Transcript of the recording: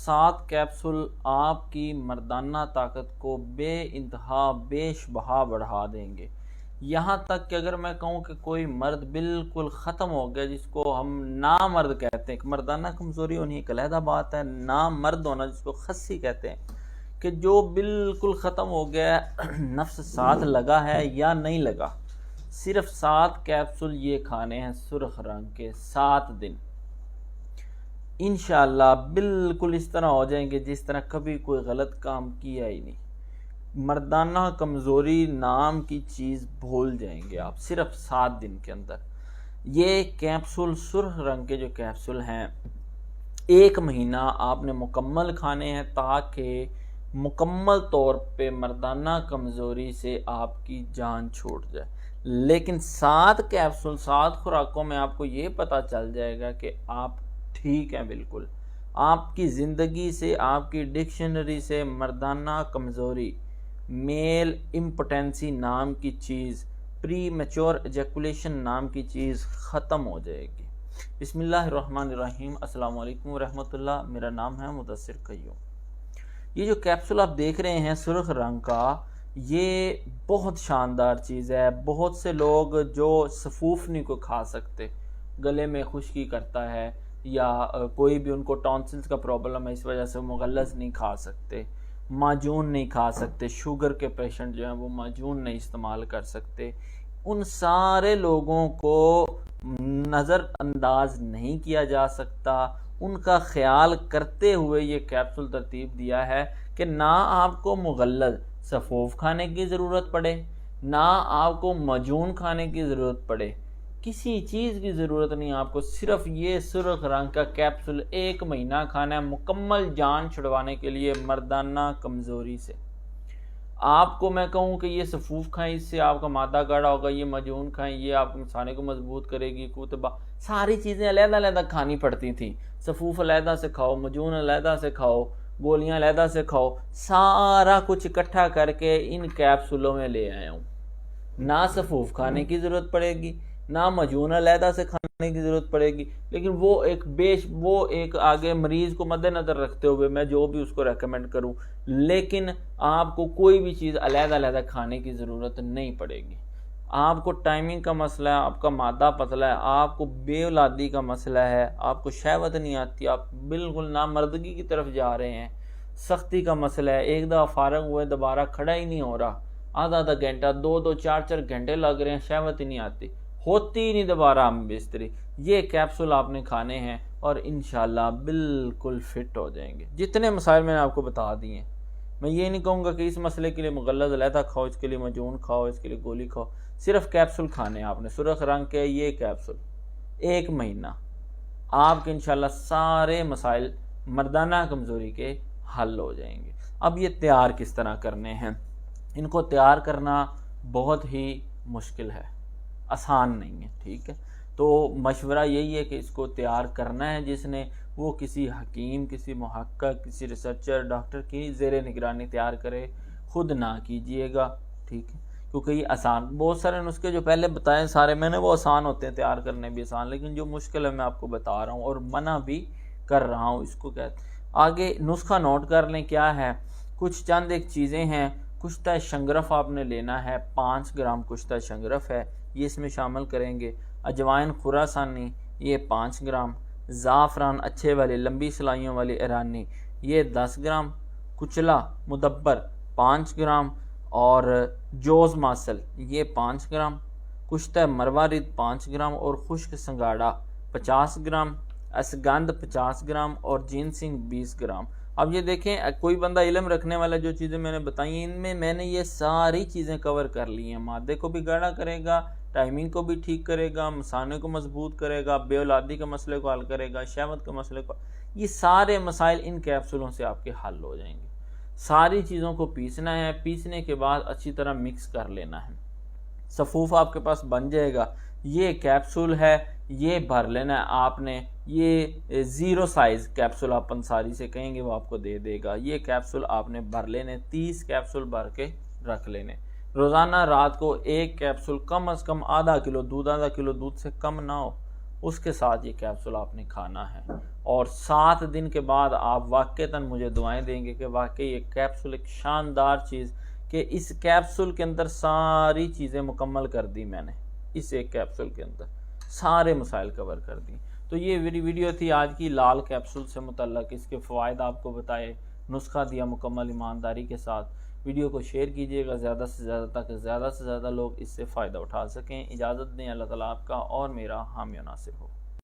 7 capsule آپ کی مردانہ طاقت کو بے انتہا بے شبہ بڑھا دیں گے، یہاں تک کہ اگر میں کہوں کہ کوئی مرد بالکل ختم ہو گیا، جس کو ہم نامرد کہتے ہیں، مردانہ کمزوری ہونی ایک علیحدہ بات ہے، نامرد ہونا جس کو خسی کہتے ہیں، کہ جو بالکل ختم ہو گیا ہے، نفس ساتھ لگا ہے یا نہیں لگا، صرف 7 کیپسول یہ کھانے ہیں سرخ رنگ کے 7 دن، انشاءاللہ بالکل اس طرح ہو جائیں گے جس طرح کبھی کوئی غلط کام کیا ہی نہیں۔ مردانہ کمزوری نام کی چیز بھول جائیں گے آپ صرف 7 دن کے اندر۔ یہ کیپسول سرخ رنگ کے جو کیپسول ہیں 1 مہینہ آپ نے مکمل کھانے ہیں تاکہ مکمل طور پہ مردانہ کمزوری سے آپ کی جان چھوٹ جائے۔ لیکن 7 کیپسول 7 خوراکوں میں آپ کو یہ پتہ چل جائے گا کہ آپ ٹھیک ہیں، بالکل آپ کی زندگی سے، آپ کی ڈکشنری سے مردانہ کمزوری، میل امپوٹنسی نام کی چیز، پری میچور ایجیکولیشن نام کی چیز ختم ہو جائے گی۔ بسم اللہ الرحمن الرحیم۔ السلام علیکم ورحمۃ اللہ، میرا نام ہے مدثر قیوم۔ یہ جو کیپسول آپ دیکھ رہے ہیں سرخ رنگ کا، یہ بہت شاندار چیز ہے۔ بہت سے لوگ جو سفوف نہیں کو کھا سکتے، گلے میں خشکی کرتا ہے یا کوئی بھی ان کو ٹونسلز کا پرابلم ہے، اس وجہ سے مغلظ نہیں کھا سکتے، معجون نہیں کھا سکتے، شوگر کے پیشنٹ جو ہیں وہ معجون نہیں استعمال کر سکتے، ان سارے لوگوں کو نظر انداز نہیں کیا جا سکتا۔ ان کا خیال کرتے ہوئے یہ کیپسول ترتیب دیا ہے کہ نہ آپ کو مغلظ سفوف کھانے کی ضرورت پڑے، نہ آپ کو معجون کھانے کی ضرورت پڑے، کسی چیز کی ضرورت نہیں آپ کو، صرف یہ سرخ رنگ کا کیپسول 1 مہینہ کھانا ہے مکمل جان چھڑوانے کے لیے مردانہ کمزوری سے۔ آپ کو میں کہوں کہ یہ سفوف کھائیں، اس سے آپ کا مادہ گاڑا ہوگا، یہ معجون کھائیں، یہ آپ کے مثانے کو مضبوط کرے گی، ساری چیزیں علیحدہ علیحدہ کھانی پڑتی تھیں، سفوف علیحدہ سے کھاؤ، معجون علیحدہ سے کھاؤ، گولیاں علیحدہ سے کھاؤ، سارا کچھ اکٹھا کر کے ان کیپسولوں میں لے آیا ہوں۔ نہ سفوف کھانے کی ضرورت پڑے گی، نہ معجون علیحدہ سے کھانے کی ضرورت پڑے گی، لیکن وہ ایک آگے مریض کو مد نظر رکھتے ہوئے میں جو بھی اس کو ریکمینڈ کروں، لیکن آپ کو کوئی بھی چیز علیحدہ علیحدہ کھانے کی ضرورت نہیں پڑے گی۔ آپ کو ٹائمنگ کا مسئلہ ہے، آپ کا مادہ پتلا ہے، آپ کو بے اولادی کا مسئلہ ہے، آپ کو شہوت نہیں آتی، آپ بالکل نامردگی کی طرف جا رہے ہیں، سختی کا مسئلہ ہے، ایک دفعہ فارغ ہوئے دوبارہ کھڑا ہی نہیں ہو رہا، آدھا گھنٹہ 2 4 گھنٹے لگ رہے ہیں، شہوت ہی نہیں آتی، ہوتی ہی نہیں دوبارہ ہم بستری، یہ کیپسول آپ نے کھانے ہیں اور انشاءاللہ بالکل فٹ ہو جائیں گے۔ جتنے مسائل میں نے آپ کو بتا دیے ہیں، میں یہ نہیں کہوں گا کہ اس مسئلے کے لیے مغلظ علیحدہ کھاؤ، اس کے لیے معجون کھاؤ، اس کے لیے گولی کھاؤ، صرف کیپسول کھانے ہیں آپ نے، سرخ رنگ کے یہ کیپسول 1 مہینہ، آپ کے انشاءاللہ سارے مسائل مردانہ کمزوری کے حل ہو جائیں گے۔ اب یہ تیار کس طرح کرنے ہیں؟ ان کو تیار کرنا بہت ہی مشکل ہے، آسان نہیں ہے، ٹھیک ہے؟ تو مشورہ یہی ہے کہ اس کو تیار کرنا ہے جس نے، وہ کسی حکیم، کسی محقق، کسی ریسرچر، ڈاکٹر کی زیر نگرانی تیار کرے، خود نہ کیجئے گا، ٹھیک ہے؟ کیونکہ یہ آسان، بہت سارے نسخے جو پہلے بتائے سارے میں نے، وہ آسان ہوتے ہیں، تیار کرنے بھی آسان، لیکن جو مشکل ہے میں آپ کو بتا رہا ہوں اور منع بھی کر رہا ہوں، اس کو کہتے ہیں۔ آگے نسخہ نوٹ کر لیں کیا ہے، کچھ چند ایک چیزیں ہیں۔ کشتہ شنگرف آپ نے لینا ہے، 5 گرام کشتہ شنگرف ہے، یہ اس میں شامل کریں گے۔ اجوائن خراسانی یہ 5 گرام، زعفران اچھے والی لمبی سلائیوں والی ایرانی یہ 10 گرام، کچلا مدبر 5 گرام، اور جوز ماسل یہ 5 گرام، کشتہ مروارد 5 گرام، اور خشک سنگاڑا 50 گرام، اسگند 50 گرام، اور جینسنگ 20 گرام۔ اب یہ دیکھیں، کوئی بندہ علم رکھنے والا، جو چیزیں میں نے بتائی ہیں ان میں میں نے یہ ساری چیزیں کور کر لی ہیں، مادے کو بھی گاڑا کرے گا، ٹائمنگ کو بھی ٹھیک کرے گا، مثانے کو مضبوط کرے گا، بے اولادی کے مسئلے کو حل کرے گا، شہوت کے مسئلے کو، یہ سارے مسائل ان کیپسولوں سے آپ کے حل ہو جائیں گے۔ ساری چیزوں کو پیسنا ہے، پیسنے کے بعد اچھی طرح مکس کر لینا ہے، سفوف آپ کے پاس بن جائے گا۔ یہ کیپسول ہے، یہ بھر لینا ہے آپ نے، یہ 0 سائز کیپسول آپ انصاری سے کہیں گے وہ آپ کو دے دے گا، یہ کیپسول آپ نے بھر لینے، 30 کیپسول بھر کے رکھ لینے۔ روزانہ رات کو 1 کیپسول، کم از کم آدھا کلو دودھ سے کم نہ ہو، اس کے ساتھ یہ کیپسول آپ نے کھانا ہے، اور 7 دن کے بعد آپ واقعتاً مجھے دعائیں دیں گے کہ واقعی یہ کیپسول ایک شاندار چیز، کہ اس کیپسول کے اندر ساری چیزیں مکمل کر دی میں نے، اس ایک کیپسول کے اندر سارے مسائل کور کر دی۔ تو یہ میری ویڈیو تھی آج کی لال کیپسول سے متعلق، اس کے فوائد آپ کو بتائے، نسخہ دیا مکمل ایمانداری کے ساتھ۔ ویڈیو کو شیئر کیجیے گا زیادہ سے زیادہ تاکہ زیادہ سے زیادہ لوگ اس سے فائدہ اٹھا سکیں۔ اجازت دیں، اللہ تعالیٰ آپ کا اور میرا حامی و ناصر ہو۔